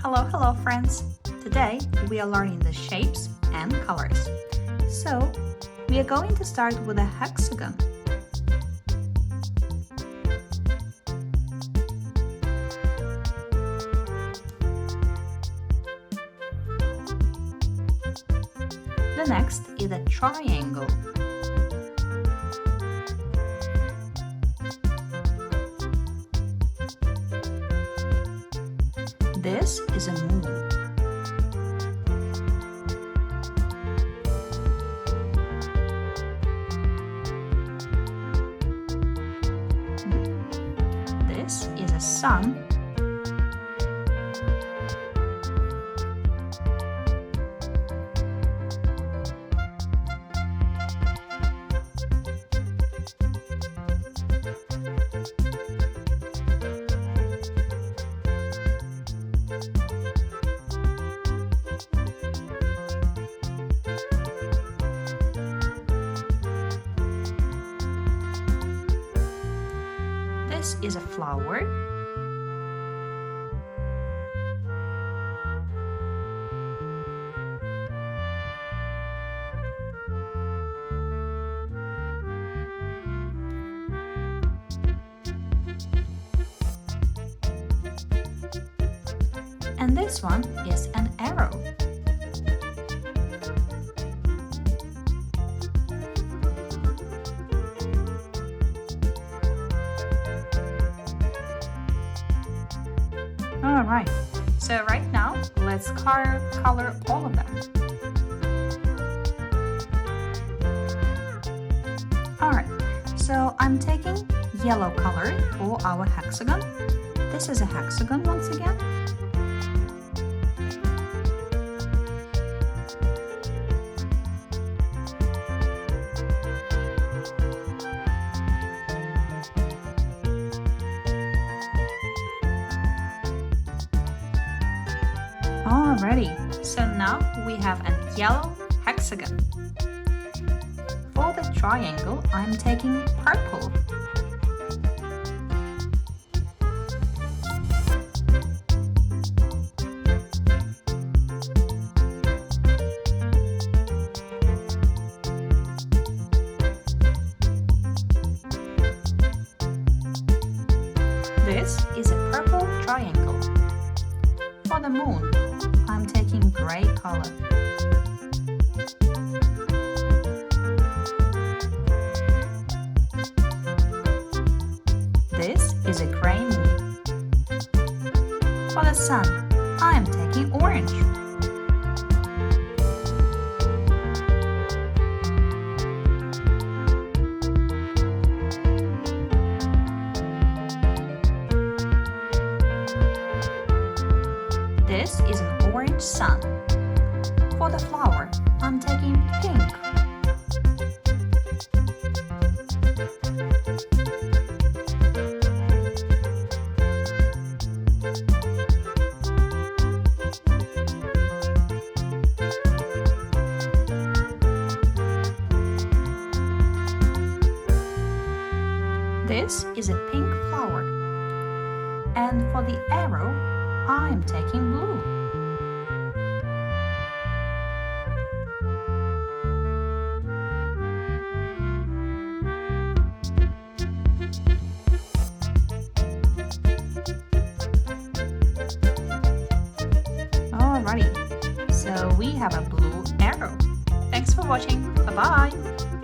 Hello friends! Today we are learning the shapes and colors. So we are going to start with a hexagon. The next is a triangle. This is a moon. This is a sun. This is a flower. And this one is an arrow. Alright, so right now, let's color all of them. Alright, so I'm taking yellow color for our hexagon. This is a hexagon once again. Alrighty, so now we have a yellow hexagon. For the triangle, I'm taking purple. This is a purple triangle. For the moon, I'm taking gray color. This is a gray moon. For the sun, I'm taking orange. This is an orange sun. For the flower, I'm taking pink. This is a pink flower. And for the arrow, I'm taking blue. Alrighty, so we have a blue arrow. Thanks for watching. Bye-bye.